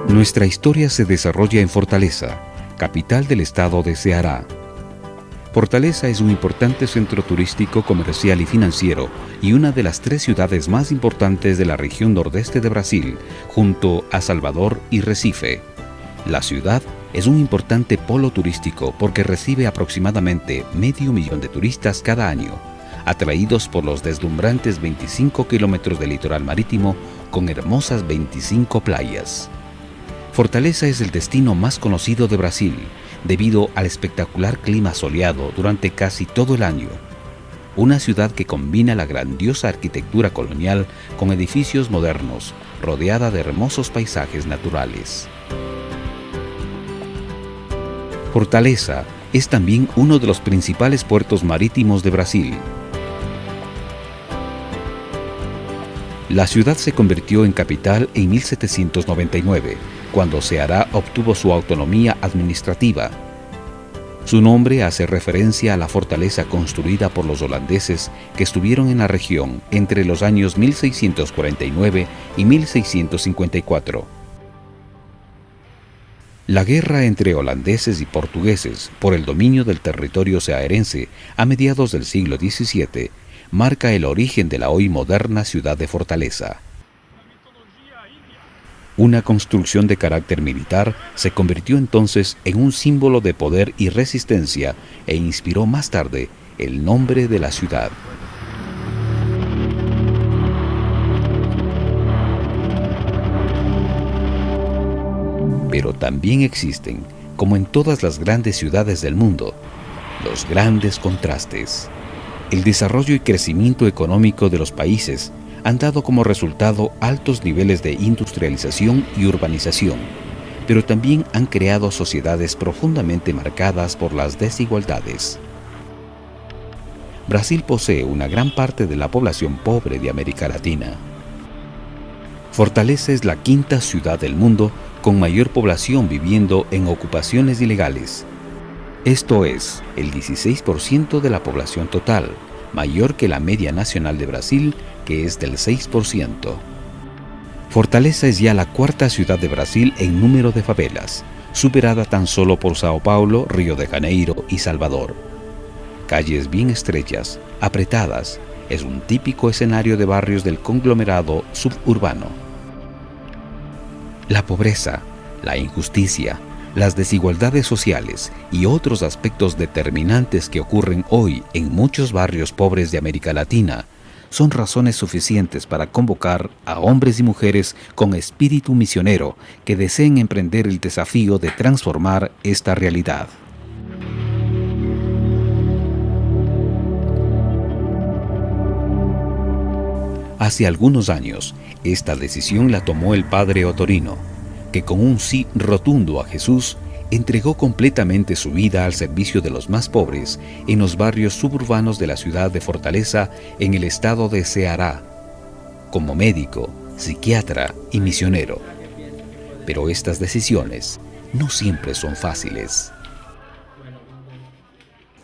Nuestra historia se desarrolla en Fortaleza, capital del estado de Ceará. Fortaleza es un importante centro turístico, comercial y financiero y una de las 3 ciudades más importantes de la región nordeste de Brasil, junto a Salvador y Recife. La ciudad es un importante polo turístico porque recibe aproximadamente 500.000 de turistas cada año, atraídos por los deslumbrantes 25 kilómetros de litoral marítimo con hermosas 25 playas. Fortaleza es el destino más conocido de Brasil, debido al espectacular clima soleado durante casi todo el año. Una ciudad que combina la grandiosa arquitectura colonial con edificios modernos, rodeada de hermosos paisajes naturales. Fortaleza es también uno de los principales puertos marítimos de Brasil. La ciudad se convirtió en capital en 1799, cuando Ceará obtuvo su autonomía administrativa. Su nombre hace referencia a la fortaleza construida por los holandeses que estuvieron en la región entre los años 1649 y 1654. La guerra entre holandeses y portugueses por el dominio del territorio cearense a mediados del siglo XVII marca el origen de la hoy moderna ciudad de Fortaleza. Una construcción de carácter militar se convirtió entonces en un símbolo de poder y resistencia e inspiró más tarde el nombre de la ciudad. Pero también existen, como en todas las grandes ciudades del mundo, los grandes contrastes. El desarrollo y crecimiento económico de los países han dado como resultado altos niveles de industrialización y urbanización, pero también han creado sociedades profundamente marcadas por las desigualdades. Brasil posee una gran parte de la población pobre de América Latina. Fortaleza es la 5ª ciudad del mundo con mayor población viviendo en ocupaciones ilegales. Esto es, el 16% de la población total, mayor que la media nacional de Brasil, que es del 6%. Fortaleza es ya la 4ª ciudad de Brasil en número de favelas, superada tan solo por Sao Paulo, Río de Janeiro y Salvador. Calles bien estrechas, apretadas, es un típico escenario de barrios del conglomerado suburbano. La pobreza, la injusticia, las desigualdades sociales y otros aspectos determinantes que ocurren hoy en muchos barrios pobres de América Latina son razones suficientes para convocar a hombres y mujeres con espíritu misionero que deseen emprender el desafío de transformar esta realidad. Hace algunos años, esta decisión la tomó el padre Otorino, que con un sí rotundo a Jesús, entregó completamente su vida al servicio de los más pobres en los barrios suburbanos de la ciudad de Fortaleza en el estado de Ceará, como médico, psiquiatra y misionero. Pero estas decisiones no siempre son fáciles.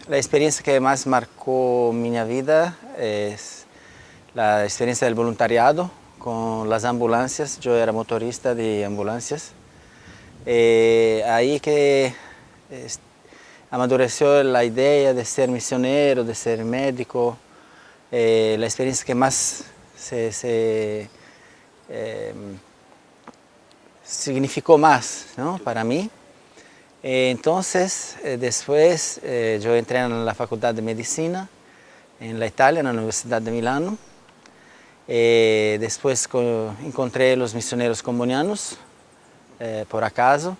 La experiencia que más marcó mi vida es la experiencia del voluntariado con las ambulancias. Yo era motorista de ambulancias. Ahí que amadureció la idea de ser misionero, de ser médico. La experiencia que más significó más, ¿no?, para mí. Entonces, después yo entré en la Facultad de Medicina en la Italia, en la Universidad de Milano. Después encontré los misioneros combonianos, por acaso,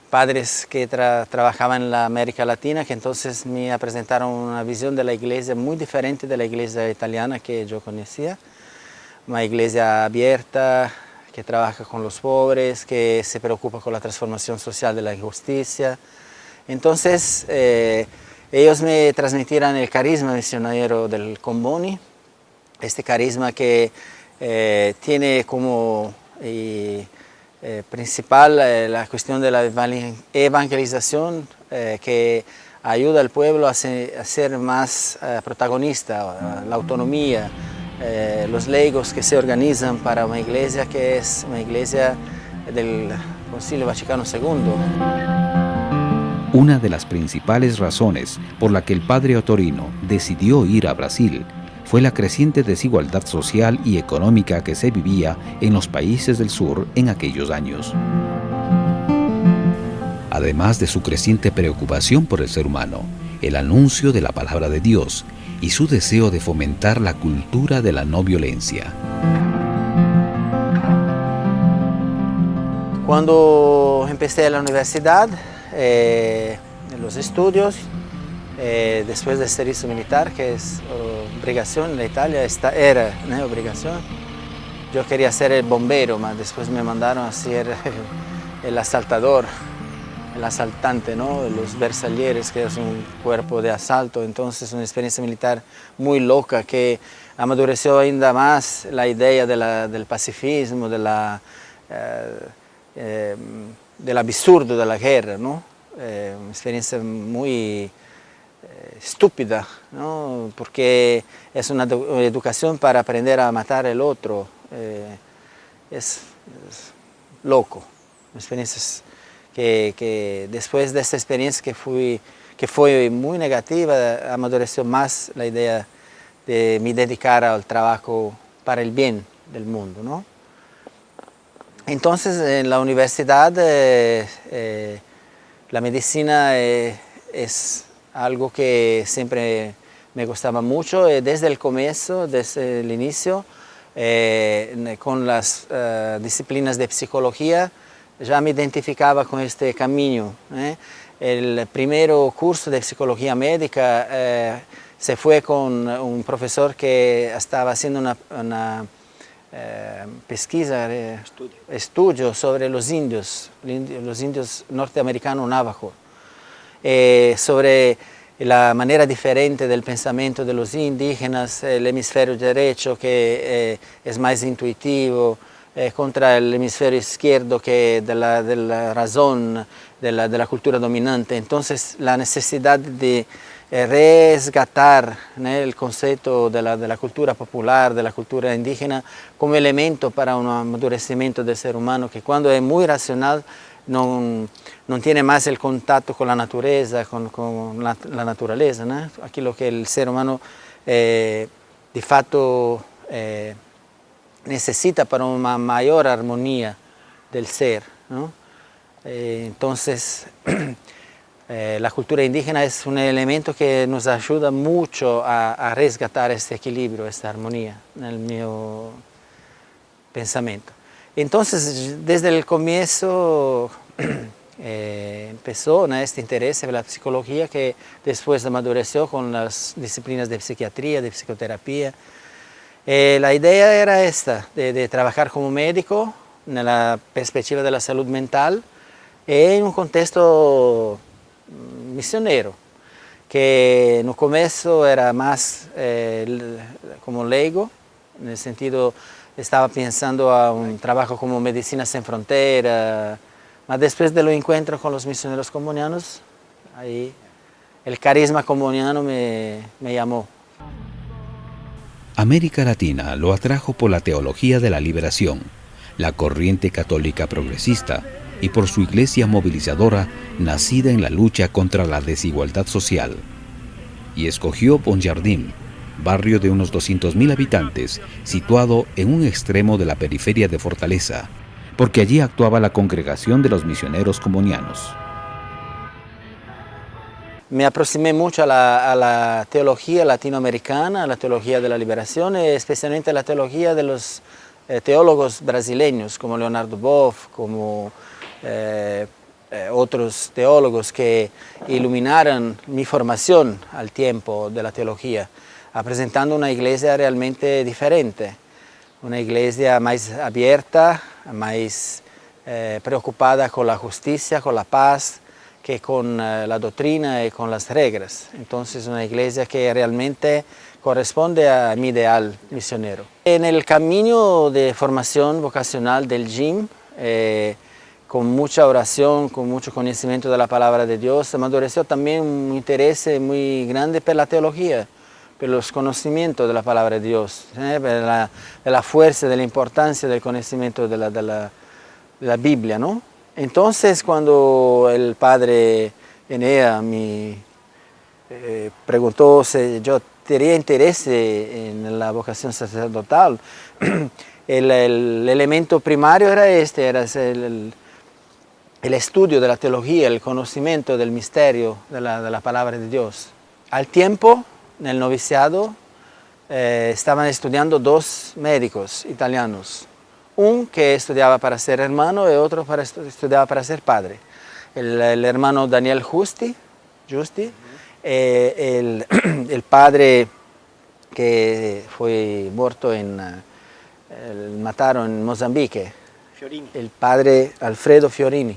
padres que trabajaban en la América Latina, que entonces me presentaron una visión de la iglesia muy diferente de la iglesia italiana que yo conocía. Una iglesia abierta, que trabaja con los pobres, que se preocupa con la transformación social de la injusticia. Entonces, ellos me transmitieron el carisma misionero del Comboni, este carisma que tiene como principal la cuestión de la evangelización, que ayuda al pueblo a ser más protagonista, la autonomía, los laicos que se organizan para una iglesia que es una iglesia del Concilio Vaticano II. Una de las principales razones por la que el padre Ottorino decidió ir a Brasil fue la creciente desigualdad social y económica que se vivía en los países del sur en aquellos años. Además de su creciente preocupación por el ser humano, el anuncio de la palabra de Dios y su deseo de fomentar la cultura de la no violencia. Cuando empecé la universidad, los estudios, después del servicio militar, que es obligación en Italia, era obligación. Yo quería ser el bombero, pero después me mandaron a ser el asaltador, el asaltante, ¿no? Los Versalieres, que es un cuerpo de asalto. Entonces, una experiencia militar muy loca que amadureció ainda más la idea del pacifismo, del absurdo de la guerra, ¿no? Una experiencia muy estúpida, ¿no? Porque es una educación para aprender a matar al otro. Es loco. Experiencias que después de esta experiencia que fue muy negativa, amadureció más la idea de me dedicar al trabajo para el bien del mundo, ¿no? Entonces, en la universidad, la medicina es algo que siempre me gustaba mucho. Desde el comienzo, desde el inicio, con las disciplinas de psicología, ya me identificaba con este camino. El primer curso de psicología médica se fue con un profesor que estaba haciendo una pesquisa, estudio sobre los indios norteamericanos navajo, sobre la manera diferente del pensamiento de los indígenas, el hemisferio derecho que es más intuitivo, contra el hemisferio izquierdo que de la razón, de la cultura dominante. Entonces, la necesidad de resgatar, ¿no?, el concepto de la cultura popular, de la cultura indígena, como elemento para un amadurecimiento del ser humano, que cuando es muy racional no tiene más el contacto con la naturaleza, con la naturaleza, ¿no? Aquí lo que el ser humano de facto necesita para una mayor armonía del ser, ¿no? Entonces, la cultura indígena es un elemento que nos ayuda mucho a resgatar este equilibrio, esta armonía, en el mío pensamiento. Entonces, desde el comienzo empezó, ¿no?, este interés en la psicología que después amadureció con las disciplinas de psiquiatría, de psicoterapia. La idea era esta, de trabajar como médico en la perspectiva de la salud mental en un contexto misionero, que en el comienzo era más como leigo, en el sentido estaba pensando a un trabajo como Medicina Sin Frontera, pero después de los encuentros con los misioneros comunianos, ahí el carisma comuniano me llamó. América Latina lo atrajo por la teología de la liberación, la corriente católica progresista y por su iglesia movilizadora nacida en la lucha contra la desigualdad social. Y escogió Bom Jardim, barrio de unos 200.000 habitantes, situado en un extremo de la periferia de Fortaleza, porque allí actuaba la congregación de los misioneros comunianos. Me aproximé mucho a la teología latinoamericana, a la teología de la liberación, especialmente a la teología de los teólogos brasileños, como Leonardo Boff, como otros teólogos que iluminaron mi formación al tiempo de la teología, presentando una iglesia realmente diferente, una iglesia más abierta, más preocupada con la justicia, con la paz, que con la doctrina y con las reglas. Entonces, una iglesia que realmente corresponde a mi ideal misionero. En el camino de formación vocacional del GYM, con mucha oración, con mucho conocimiento de la palabra de Dios, amadureció también un interés muy grande por la teología, por los conocimientos de la palabra de Dios, de la fuerza, de la importancia del conocimiento de la Biblia, ¿no? Entonces, cuando el padre Enea me preguntó si yo tenía interés en la vocación sacerdotal, el elemento primario era era el estudio de la teología, el conocimiento del misterio de la palabra de Dios. Al tiempo, en el noviciado, estaban estudiando dos médicos italianos, un que estudiaba para ser hermano y otro estudiaba para ser padre. El hermano Daniel Giusti, el padre que fue muerto mataron en Mozambique, Fiorini. el padre Alfredo Fiorini.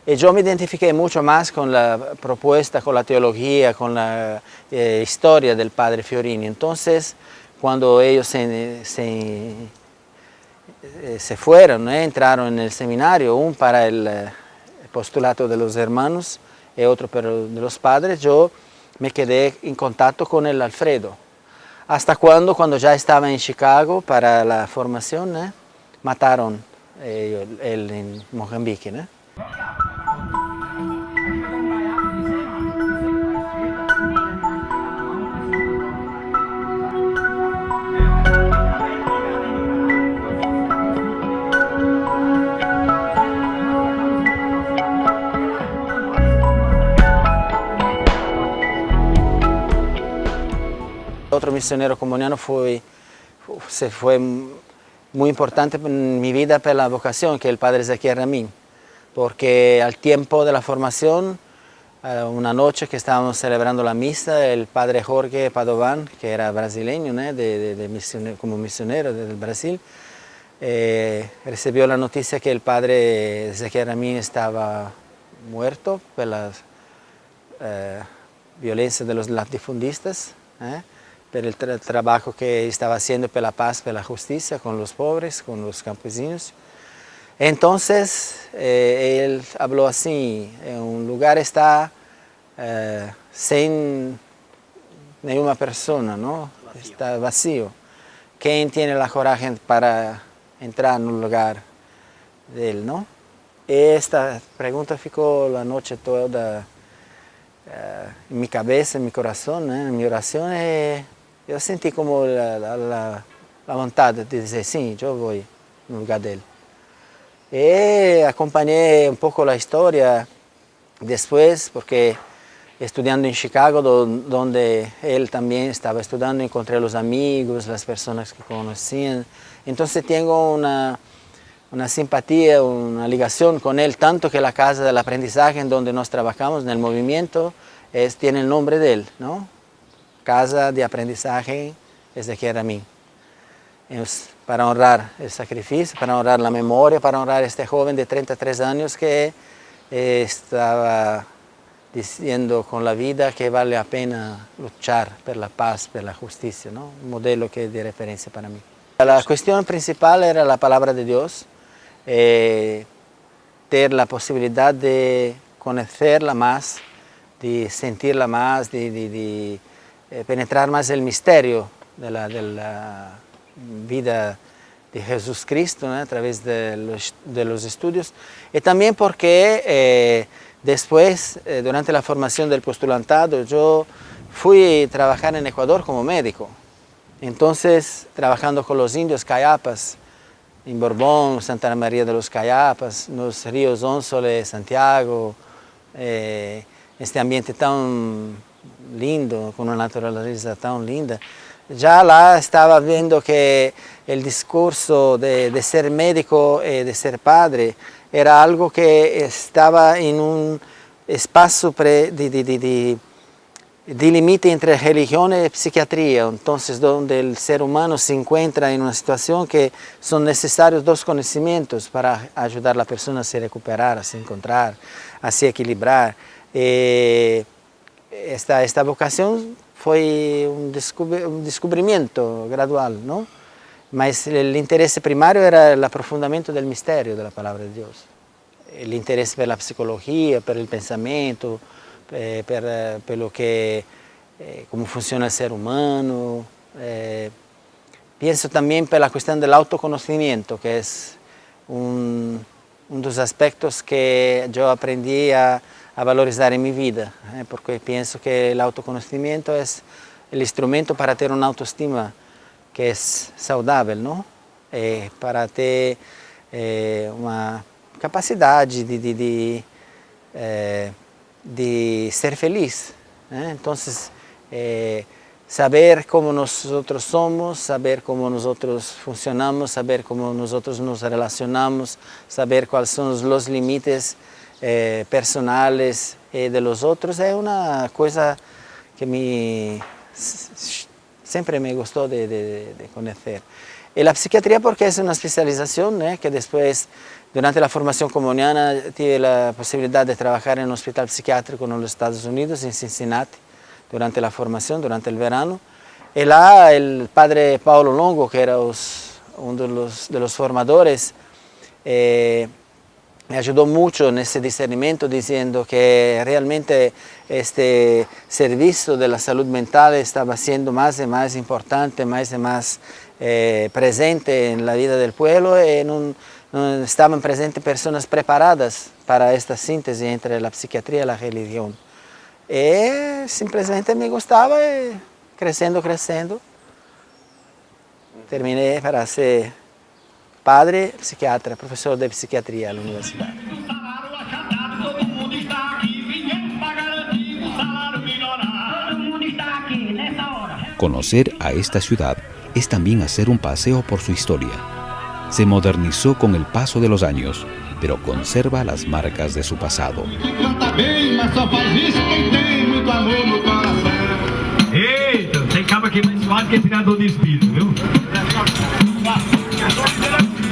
Y yo me identifiqué mucho más con la propuesta, con la teología, con la historia del padre Fiorini. Entonces, cuando ellos se fueron, entraron en el seminario, uno para el postulado de los hermanos y otro para de los padres, yo me quedé en contacto con el Alfredo. Hasta cuando ya estaba en Chicago para la formación, mataron él en Mozambique, ¿no? Otro misionero comuniano fue muy importante en mi vida para la vocación, que es el padre Ezequiel Ramín, porque al tiempo de la formación, una noche que estábamos celebrando la misa, el padre Jorge Padovan, que era brasileño, ¿no? Como misionero del Brasil, recibió la noticia que el padre Ezequiel Ramín estaba muerto por la violencia de los latifundistas, por el trabajo que estaba haciendo por la paz, por la justicia, con los pobres, con los campesinos. Entonces, él habló así: un lugar está sin ninguna persona, ¿no? Vacío. Está vacío. ¿Quién tiene la coraje para entrar en un lugar de él, no? Esta pregunta ficó la noche toda en mi cabeza, en mi corazón, en mi oración. Yo sentí como la voluntad de decir, sí, yo voy en el lugar de él. Y acompañé un poco la historia después, porque estudiando en Chicago, donde él también estaba estudiando, encontré los amigos, las personas que conocían. Entonces tengo una simpatía, una ligación con él, tanto que la casa del aprendizaje en donde nos trabajamos, en el movimiento, tiene el nombre de él, ¿no? Casa de aprendizaje Ezequiel Ramín. Para honrar el sacrificio, para honrar la memoria, para honrar a este joven de 33 años que estaba diciendo con la vida que vale la pena luchar por la paz, por la justicia, ¿no? Un modelo que es de referencia para mí. La cuestión principal era la palabra de Dios, tener la posibilidad de conocerla más, de sentirla más, de penetrar más el misterio de la vida de Jesucristo, ¿no? A través de los estudios, y también porque después, durante la formación del postulantado, yo fui a trabajar en Ecuador como médico. Entonces, trabajando con los indios Cayapas, en Borbón, Santa María de los Cayapas, los ríos Ónsole, Santiago, este ambiente tan lindo, con una naturaleza tan linda. Ya la estaba viendo que el discurso de ser médico y de ser padre era algo que estaba en un espacio de límite entre religión y psiquiatría, entonces donde el ser humano se encuentra en una situación que son necesarios dos conocimientos para ayudar a la persona a se recuperar, a se encontrar, a se equilibrar. Esta vocación fue un descubrimiento gradual, ¿no? Mas el interés primario era el aprofundamiento del misterio de la palabra de Dios. El interés por la psicología, por el pensamiento, por lo que, cómo funciona el ser humano. Pienso también por la cuestión del autoconocimiento, que es un dos aspectos que yo aprendí a valorizar en mi vida, porque pienso que el autoconocimiento es el instrumento para tener una autoestima que es saludable, ¿no? Para ter uma capacidade de ser feliz, né? Então, saber como nós somos, saber como nós funcionamos, saber como nós nos relacionamos, saber quais são os limites personales de los otros, é uma coisa que sempre me gostou de conhecer. E a psiquiatria porque é uma especialização, né, que depois, durante a formação comuniana, tive a possibilidade de trabalhar em um hospital psiquiátrico nos Estados Unidos, em Cincinnati, durante a formação, durante o verano. E lá, o padre Paulo Longo, que era de los formadores, me ajudou muito nesse discernimento, dizendo que realmente este serviço da saúde mental estava sendo mais e mais importante, mais e mais presente na vida do povo, e não estavam presentes pessoas preparadas para esta síntese entre a psiquiatria e a religião. E simplesmente me gostava, e crescendo, terminei para ser padre, psiquiatra, professor de psiquiatria na universidade. Conocer a esta ciudad es también hacer un paseo por su historia. Se modernizó con el paso de los años, pero conserva las marcas de su pasado. Eita, tem cabo aqui mais suave que tirador de espírito, viu?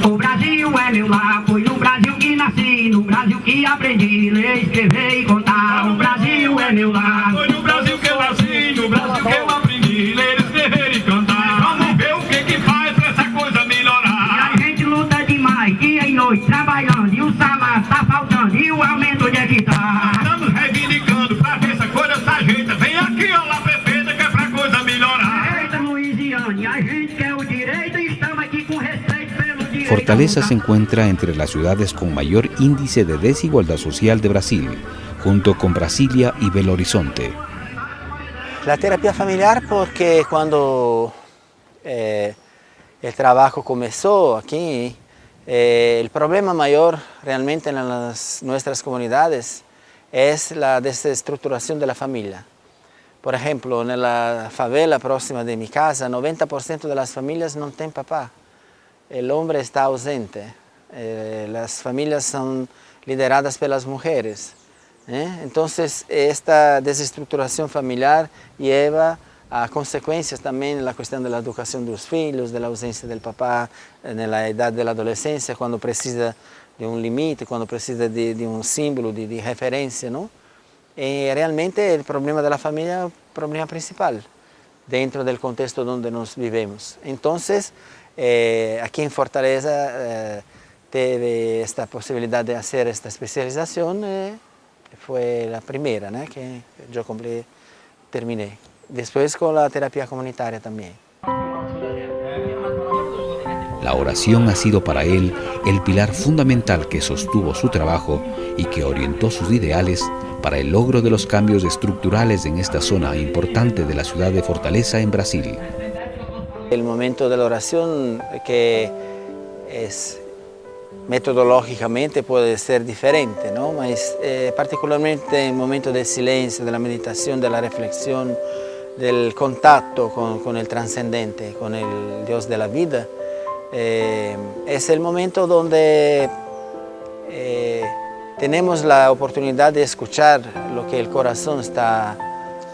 O Brasil é meu lar, foi no Brasil que nasci, no Brasil que aprendi a ler, escrever e contar. O Brasil é meu lar, foi no Brasil que eu nasci, no Brasil que eu aprendi a ler, escrever e cantar. Vamos ver o que faz pra essa coisa melhorar. E a gente luta demais, dia e noite, trabalhando, e o salário tá faltando, e o aumento onde é que tá? Estamos reivindicando pra ver essa coisa se ajeita. Vem aqui, ó lá, prefeita, que é pra coisa melhorar. Eita, Luiziane, a gente quer o direito e estamos aqui com respeito. Fortaleza se encuentra entre las ciudades con mayor índice de desigualdad social de Brasil, junto con Brasilia y Belo Horizonte. La terapia familiar porque cuando el trabajo comenzó aquí, el problema mayor realmente en nuestras comunidades es la desestructuración de la familia. Por ejemplo, en la favela próxima de mi casa, 90% de las familias no tienen papá. El hombre está ausente, las familias son lideradas por las mujeres. Entonces, esta desestructuración familiar lleva a consecuencias también en la cuestión de la educación de los hijos, de la ausencia del papá en la edad de la adolescencia, cuando precisa de un límite, cuando precisa de un símbolo, de referencia, ¿no? Y realmente el problema de la familia es el problema principal dentro del contexto donde nos vivimos. Entonces, aquí en Fortaleza tuve esta posibilidad de hacer esta especialización, fue la primera, ¿no?, que yo terminé. Después con la terapia comunitaria también. La oración ha sido para él el pilar fundamental que sostuvo su trabajo y que orientó sus ideales para el logro de los cambios estructurales en esta zona importante de la ciudad de Fortaleza en Brasil. El momento de la oración, que es metodológicamente puede ser diferente, ¿no? Mas, particularmente el momento del silencio, de la meditación, de la reflexión, del contacto con el trascendente, con el Dios de la vida, es el momento donde tenemos la oportunidad de escuchar lo que el corazón está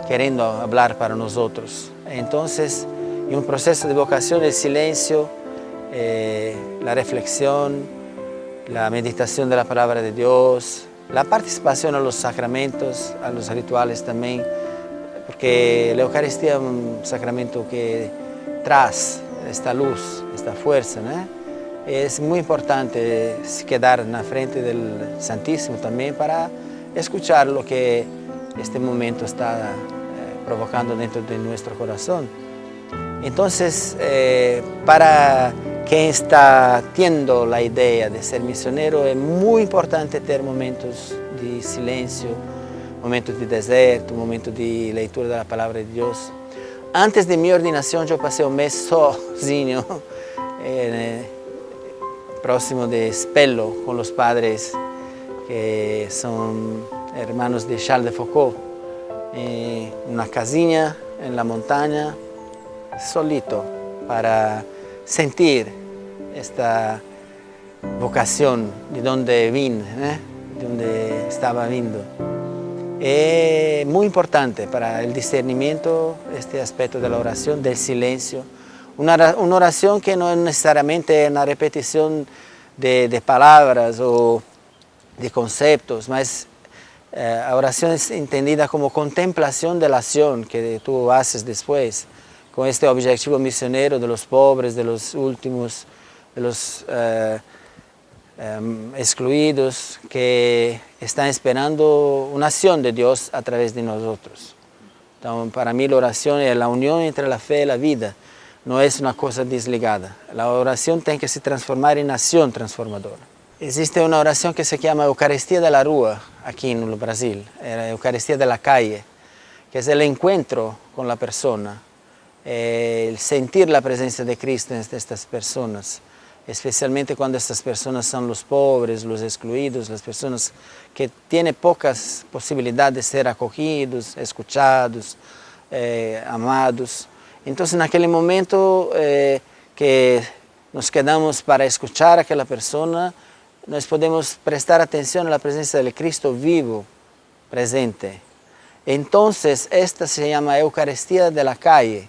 queriendo hablar para nosotros. Entonces, en un proceso de vocación, el silencio, la reflexión, la meditación de la palabra de Dios, la participación a los sacramentos, a los rituales también, porque la Eucaristía es un sacramento que trae esta luz, esta fuerza, ¿no? Es muy importante quedar en la frente del Santísimo también para escuchar lo que este momento está provocando dentro de nuestro corazón. Entonces, para quien está teniendo la idea de ser misionero, es muy importante tener momentos de silencio, momentos de deserto, momentos de lectura de la palabra de Dios. Antes de mi ordenación yo pasé un mes sozinho, próximo de Spello, con los padres que son hermanos de Charles de Foucault, en una casinha en la montaña, solito, para sentir esta vocación de donde vine, de donde estaba vindo. Es muy importante para el discernimiento este aspecto de la oración, del silencio. Una oración que no es necesariamente una repetición de palabras o de conceptos, mas la oración es entendida como contemplación de la acción que tú haces después, con este objetivo misionero de los pobres, de los últimos, de los excluidos, que están esperando una acción de Dios a través de nosotros. Entonces, para mí la oración es la unión entre la fe y la vida, no es una cosa desligada. La oración tiene que se transformar en acción transformadora. Existe una oración que se llama Eucaristía de la Rua, aquí en el Brasil, la Eucaristía de la calle, que es el encuentro con la persona, el sentir la presencia de Cristo en estas personas, especialmente cuando estas personas son los pobres, los excluidos, las personas que tienen pocas posibilidades de ser acogidos, escuchados, amados. Entonces, en aquel momento que nos quedamos para escuchar a aquella persona, nos podemos prestar atención a la presencia del Cristo vivo, presente. Entonces, esta se llama Eucaristía de la calle,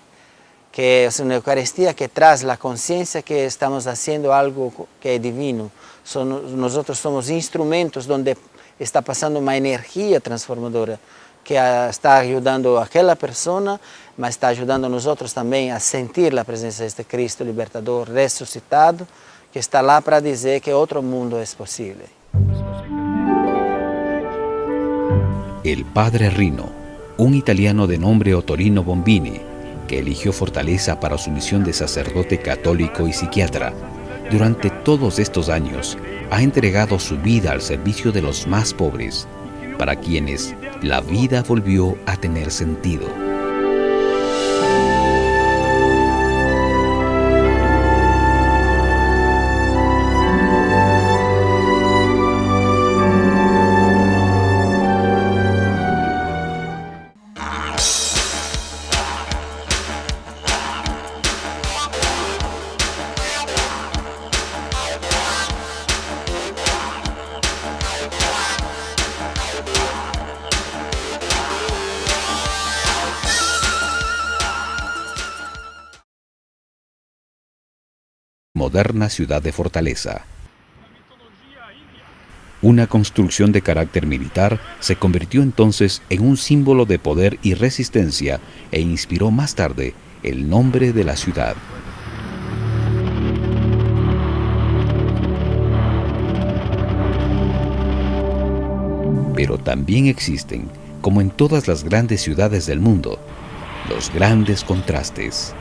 que es una Eucaristía que trae la conciencia que estamos haciendo algo que es divino. Nosotros somos instrumentos donde está pasando una energía transformadora que está ayudando a aquella persona, mas está ayudando a nosotros también a sentir la presencia de este Cristo libertador, resucitado, que está lá para dizer que otro mundo es posible. El padre Rino, un italiano de nombre Ottorino Bombini, que eligió Fortaleza para su misión de sacerdote católico y psiquiatra, durante todos estos años ha entregado su vida al servicio de los más pobres, para quienes la vida volvió a tener sentido. Moderna ciudad de Fortaleza. Una construcción de carácter militar se convirtió entonces en un símbolo de poder y resistencia e inspiró más tarde el nombre de la ciudad. Pero también existen, como en todas las grandes ciudades del mundo, los grandes contrastes.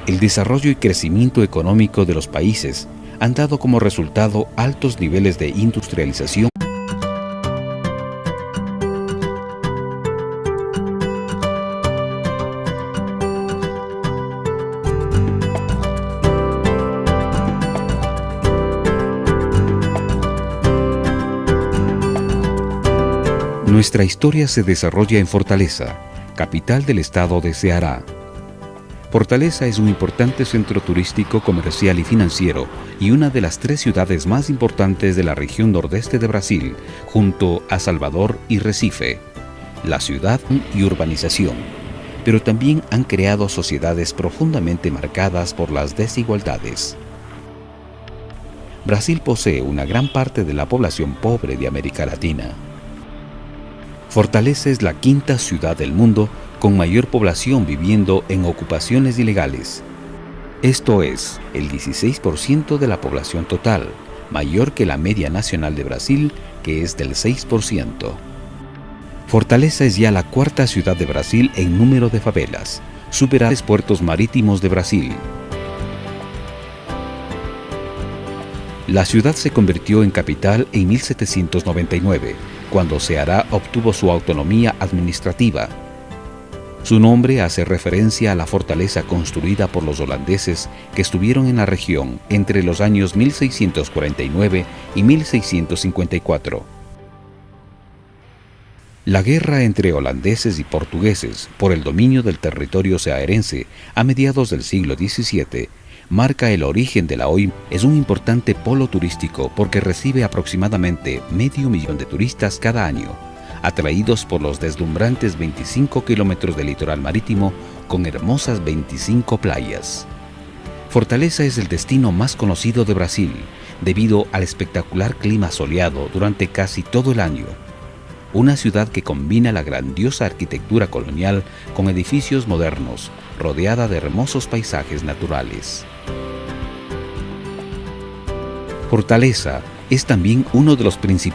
El desarrollo y crecimiento económico de los países han dado como resultado altos niveles de industrialización. Nuestra historia se desarrolla en Fortaleza, capital del estado de Ceará. Fortaleza es un importante centro turístico, comercial y financiero y una de las 3 ciudades más importantes de la región nordeste de Brasil, junto a Salvador y Recife. La ciudad y urbanización, pero también han creado sociedades profundamente marcadas por las desigualdades. Brasil posee una gran parte de la población pobre de América Latina. Fortaleza es la 5ª ciudad del mundo con mayor población viviendo en ocupaciones ilegales. Esto es, el 16% de la población total, mayor que la media nacional de Brasil, que es del 6%. Fortaleza es ya la 4ª ciudad de Brasil en número de favelas, superando los puertos marítimos de Brasil. La ciudad se convirtió en capital en 1799, cuando Ceará obtuvo su autonomía administrativa. Su nombre hace referencia a la fortaleza construida por los holandeses que estuvieron en la región entre los años 1649 y 1654. La guerra entre holandeses y portugueses por el dominio del territorio cearense a mediados del siglo XVII marca el origen de la hoy. Es un importante polo turístico porque recibe aproximadamente 500.000 de turistas cada año, atraídos por los deslumbrantes 25 kilómetros de litoral marítimo con hermosas 25 playas. Fortaleza es el destino más conocido de Brasil, debido al espectacular clima soleado durante casi todo el año. Una ciudad que combina la grandiosa arquitectura colonial con edificios modernos, rodeada de hermosos paisajes naturales. Fortaleza es también uno de los principales